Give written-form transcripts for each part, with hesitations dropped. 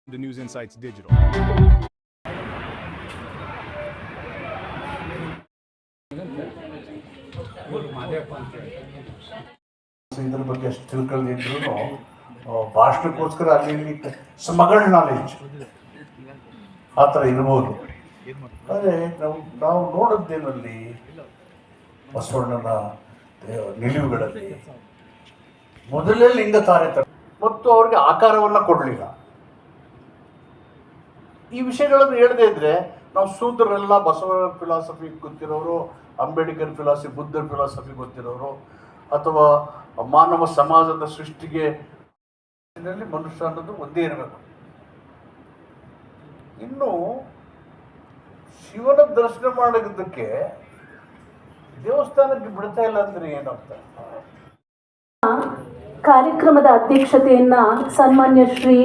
The News Insights Digital. ಇದ್ರ ಬಗ್ಗೆ ಅಷ್ಟು ತಿಳ್ಕೊಳ್ಳಿದ್ರು ಭಾಷಣಕ್ಕೋಸ್ಕರ ಅಲ್ಲಿ ಸ್ಮಗಲ್ಡ್ ನಾಲೆಜ್ ಆ ಥರ ಇರ್ಬೋದು. ಆದರೆ ನಾವು ನೋಡೋದೇನಲ್ಲಿ ಬಸವಣ್ಣನ ನಿಲುವುಗಳಲ್ಲಿ ಮೊದಲೇ ಲಿಂಗ ತಾರೆ ಮತ್ತು ಅವ್ರಿಗೆ ಆಕಾರವನ್ನು ಕೊಡಲಿಲ್ಲ. ಈ ವಿಷಯಗಳನ್ನು ಹೇಳದೇ ಇದ್ರೆ ನಾವು ಶೂದ್ರರೆಲ್ಲ ಬಸವಣ್ಣ ಫಿಲಾಸಫಿ ಗೊತ್ತಿರೋರು, ಅಂಬೇಡ್ಕರ್ ಫಿಲಾಸಫಿ, ಬುದ್ಧ ಫಿಲಾಸಫಿ ಗೊತ್ತಿರೋರು, ಅಥವಾ ಮಾನವ ಸಮಾಜದ ಸೃಷ್ಟಿಗೆ ಮನುಷ್ಯ ಅನ್ನೋದು ಒಂದೇ ಇರಬೇಕು. ಇನ್ನು ಶಿವನ ದರ್ಶನ ಮಾಡೋದಕ್ಕೆ ದೇವಸ್ಥಾನಕ್ಕೆ ಬಿಡ್ತಾ ಇಲ್ಲ ಅಂದ್ರೆ ಏನರ್ಥ? ಕಾರ್ಯಕ್ರಮದ ಅಧ್ಯಕ್ಷತೆಯನ್ನ ಸನ್ಮಾನ್ಯ ಶ್ರೀ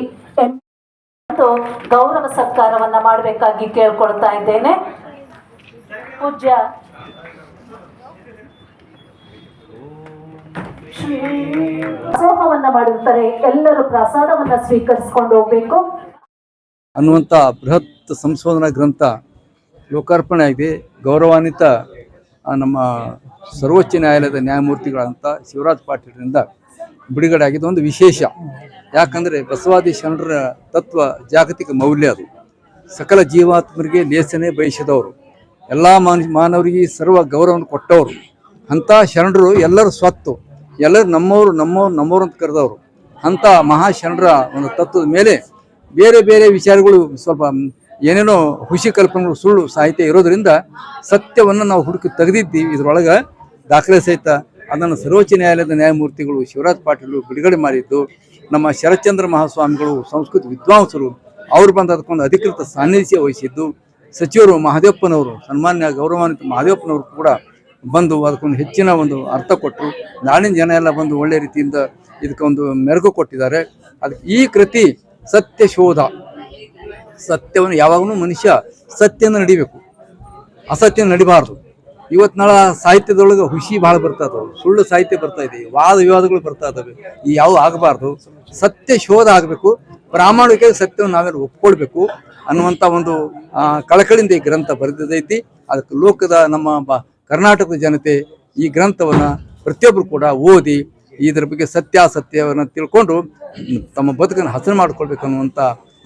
ಗೌರವ ಸತ್ಕಾರವನ್ನ ಮಾಡಬೇಕಾಗಿ ಕೇಳ್ಕೊಳ್ತಾ ಇದ್ದೇನೆ. ಪೂಜ್ಯ ದಾಸೋಹವನ್ನ ಮಾಡಿರ್ತಾರೆ, ಎಲ್ಲರೂ ಪ್ರಸಾದವನ್ನ ಸ್ವೀಕರಿಸಿಕೊಂಡು ಹೋಗ್ಬೇಕು ಅನ್ನುವಂಥ ಬೃಹತ್ ಸಂಶೋಧನಾ ಗ್ರಂಥ ಲೋಕಾರ್ಪಣೆ ಆಗಿದೆ. ಗೌರವಾನ್ವಿತ ನಮ್ಮ ಸರ್ವೋಚ್ಚ ನ್ಯಾಯಾಲಯದ ನ್ಯಾಯಮೂರ್ತಿಗಳಂತ ಶಿವರಾಜ್ ಪಾಟೀಲ್ರಿಂದ ಬಿಡುಗಡೆ ಆಗಿದ್ದು ಒಂದು ವಿಶೇಷ. ಯಾಕಂದರೆ ಬಸವಾದಿ ಶರಣರ ತತ್ವ ಜಾಗತಿಕ ಮೌಲ್ಯ, ಅದು ಸಕಲ ಜೀವಾತ್ಮರಿಗೆ ಲೇಸನೆ ಬಯಸಿದವರು, ಎಲ್ಲ ಮಾನವರಿಗೆ ಸರ್ವ ಗೌರವವನ್ನು ಕೊಟ್ಟವರು. ಅಂಥ ಶರಣರು ಎಲ್ಲರೂ ಸ್ವತ್ತು, ಎಲ್ಲರೂ ನಮ್ಮವರು ಅಂತ ಕರೆದವರು. ಅಂಥ ಮಹಾಶರಣರ ಒಂದು ತತ್ವದ ಮೇಲೆ ಬೇರೆ ಬೇರೆ ವಿಚಾರಗಳು ಸ್ವಲ್ಪ ಏನೇನೋ ಹುಸಿ ಕಲ್ಪನೆಗಳು, ಸುಳ್ಳು ಸಾಹಿತ್ಯ ಇರೋದರಿಂದ ಸತ್ಯವನ್ನು ನಾವು ಹುಡುಕಿ ತೆಗೆದಿದ್ದೀವಿ. ಇದರೊಳಗೆ ದಾಖಲೆ ಸಹಿತ ಅದನ್ನು ಸರ್ವೋಚ್ಚ ನ್ಯಾಯಾಲಯದ ನ್ಯಾಯಮೂರ್ತಿಗಳು ಶಿವರಾಜ್ ಪಾಟೀಲ್ ಬಿಡುಗಡೆ ಮಾಡಿದ್ದು. ನಮ್ಮ ಶರತ್ಚಂದ್ರ ಮಹಾಸ್ವಾಮಿಗಳು ಸಂಸ್ಕೃತ ವಿದ್ವಾಂಸರು, ಅವರು ಬಂದು ಅದಕ್ಕೊಂದು ಅಧಿಕೃತ ಸಾನ್ನಿಧ್ಯ ವಹಿಸಿದ್ದು. ಸಚಿವರು ಮಹದೇವಪ್ಪನವರು, ಸನ್ಮಾನ್ಯ ಗೌರವಾನ್ವಿತ ಮಹದೇವಪ್ಪನವರು ಕೂಡ ಬಂದು ಅದಕ್ಕೊಂದು ಹೆಚ್ಚಿನ ಒಂದು ಅರ್ಥ ಕೊಟ್ಟರು. ನಾಡಿನ ಜನ ಎಲ್ಲ ಬಂದು ಒಳ್ಳೆ ರೀತಿಯಿಂದ ಇದಕ್ಕೊಂದು ಮೆರುಗು ಕೊಟ್ಟಿದ್ದಾರೆ. ಅದಕ್ಕೆ ಈ ಕೃತಿ ಸತ್ಯ ಶೋಧ, ಸತ್ಯವನ್ನು ಯಾವಾಗಲೂ ಮನುಷ್ಯ ಸತ್ಯನ ನಡಿಬೇಕು, ಅಸತ್ಯ ನಡಿಬಾರ್ದು. ಇವತ್ತು ನಾಳ ಸಾಹಿತ್ಯದೊಳಗೆ ಹುಷಿ ಭಾಳ ಬರ್ತಾ ಇದಾವೆ, ಸುಳ್ಳು ಸಾಹಿತ್ಯ ಬರ್ತಾ ಇದೆ, ವಾದ ವಿವಾದಗಳು ಬರ್ತಾ ಇದ್ದಾವೆ. ಈ ಯಾವ ಆಗಬಾರ್ದು, ಸತ್ಯ ಶೋಧ ಆಗಬೇಕು, ಪ್ರಾಮಾಣಿಕ ಸತ್ಯವನ್ನು ನಾವೆಲ್ಲ ಒಪ್ಕೊಳ್ಬೇಕು ಅನ್ನುವಂಥ ಒಂದು ಕಳಕಳಿಂದ ಈ ಗ್ರಂಥ ಬರೆದಿದ್ದೈತಿ. ಅದಕ್ಕೆ ಲೋಕದ ನಮ್ಮ ಕರ್ನಾಟಕದ ಜನತೆ ಈ ಗ್ರಂಥವನ್ನು ಪ್ರತಿಯೊಬ್ಬರು ಕೂಡ ಓದಿ ಇದರ ಬಗ್ಗೆ ಸತ್ಯಾಸತ್ಯವನ್ನು ತಿಳ್ಕೊಂಡು ತಮ್ಮ ಬದುಕನ್ನು ಹಸನು ಮಾಡಿಕೊಳ್ಬೇಕು ಅನ್ನುವಂಥ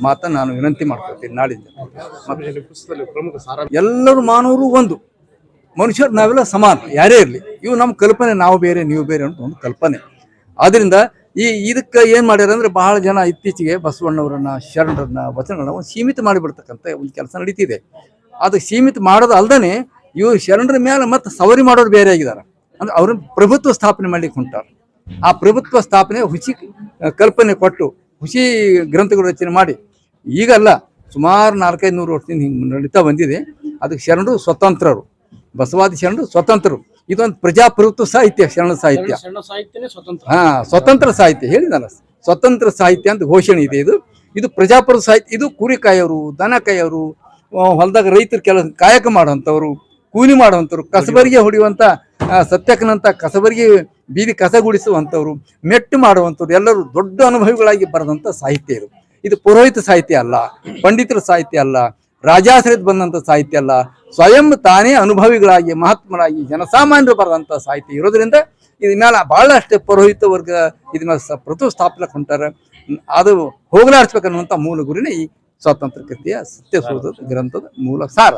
ಮಾತನ್ನು ನಾನು ವಿನಂತಿ ಮಾಡ್ಕೊಳ್ತೀನಿ. ನಾಡಿಂದ ಎಲ್ಲರೂ ಮಾನವರು ಒಂದು, ಮನುಷ್ಯರು ನಾವೆಲ್ಲ ಸಮಾನ, ಯಾರೇ ಇರಲಿ. ಇವು ನಮ್ಮ ಕಲ್ಪನೆ, ನಾವು ಬೇರೆ ನೀವು ಬೇರೆ ಅಂತ ಒಂದು ಕಲ್ಪನೆ. ಆದ್ದರಿಂದ ಇದಕ್ಕೆ ಏನು ಮಾಡ್ಯಾರ ಅಂದರೆ, ಬಹಳ ಜನ ಇತ್ತೀಚೆಗೆ ಬಸವಣ್ಣವರನ್ನ, ಶರಣರನ್ನ, ವಚನಗಳನ್ನ ಒಂದು ಸೀಮಿತ ಮಾಡಿಬಿಡ್ತಕ್ಕಂಥ ಒಂದು ಕೆಲಸ ನಡೀತಿದೆ. ಅದಕ್ಕೆ ಸೀಮಿತ ಮಾಡೋದು ಅಲ್ದೇ ಇವರು ಶರಣರ ಮೇಲೆ ಮತ್ತೆ ಸವರಿ ಮಾಡೋರು ಬೇರೆ ಆಗಿದ್ದಾರೆ. ಅಂದ್ರೆ ಅವ್ರನ್ನ ಪ್ರಭುತ್ವ ಸ್ಥಾಪನೆ ಮಾಡ್ಲಿಕ್ಕೆ ಹೊಂಟಾರ. ಆ ಪ್ರಭುತ್ವ ಸ್ಥಾಪನೆ ಹುಸಿ ಕಲ್ಪನೆ ಕೊಟ್ಟು ಹುಸಿ ಗ್ರಂಥಗಳು ರಚನೆ ಮಾಡಿ ಈಗಲ್ಲ, ಸುಮಾರು 400-500 ವರ್ಷದಿಂದ ಹಿಂಗೆ ನಡೀತಾ ಬಂದಿದೆ. ಅದಕ್ಕೆ ಶರಣರು ಸ್ವತಂತ್ರರು, ಬಸವಾದಿ ಶರಣರು ಸ್ವತಂತ್ರರು. ಇದೊಂದು ಪ್ರಜಾಪ್ರಭುತ್ವ ಸಾಹಿತ್ಯ, ಶರಣ ಸಾಹಿತ್ಯ. ಸ್ವತಂತ್ರ ಸಾಹಿತ್ಯ ಹೇಳಿದಲ್ಲ, ಸ್ವತಂತ್ರ ಸಾಹಿತ್ಯ ಅಂತ ಘೋಷಣೆ ಇದೆ. ಇದು ಪ್ರಜಾಪ್ರಭುತ್ವ ಸಾಹಿತ್ಯ. ಇದು ಕುರಿ ಕಾಯೋರು, ದನ ಕಾಯೋರು, ಹೊಲದಾಗ ರೈತರು ಕೆಲಸ ಕಾಯಕ ಮಾಡುವಂಥವ್ರು, ಕೂಲಿ ಮಾಡುವಂಥವ್ರು, ಕಸಬರಿಗೆ ಹೊಡೆಯುವಂಥ ಸತ್ಯಕ್ಕನಂತ ಕಸಬರಿಗೆ ಬೀದಿ ಕಸ ಗುಡಿಸುವಂಥವ್ರು, ಮೆಟ್ಟು ಮಾಡುವಂಥವ್ರು ಎಲ್ಲರೂ ದೊಡ್ಡ ಅನುಭವಿಗಳಾಗಿ ಬರೆದಂಥ ಸಾಹಿತ್ಯ ಇದು. ಇದು ಪುರೋಹಿತ ಸಾಹಿತ್ಯ ಅಲ್ಲ, ಪಂಡಿತರ ಸಾಹಿತ್ಯ ಅಲ್ಲ, ರಾಜಾಶ್ರಯದ ಬಂದಂಥ ಸಾಹಿತ್ಯ ಅಲ್ಲ. ಸ್ವಯಂ ತಾನೇ ಅನುಭವಿಗಳಾಗಿ, ಮಹಾತ್ಮರಾಗಿ, ಜನಸಾಮಾನ್ಯರು ಬರೆದಂಥ ಸಾಹಿತ್ಯ ಇರೋದ್ರಿಂದ ಇದ್ರ ಮೇಲೆ ಭಾಳಷ್ಟು ಪುರೋಹಿತ ವರ್ಗ ಇದನ್ನ ಪ್ರತು ಸ್ಥಾಪಲಕ್ಕೆ ಹೊಂಟಾರೆ. ಅದು ಹೋಗಲಾಡಿಸ್ಬೇಕನ್ನುವಂಥ ಮೂಲ ಗುರಿನೇ ಈ ಸ್ವಾತಂತ್ರ್ಯ ಕೃತಿಯ ಸತ್ಯ ಶೋಧದ ಗ್ರಂಥದ ಮೂಲ ಸಾರ.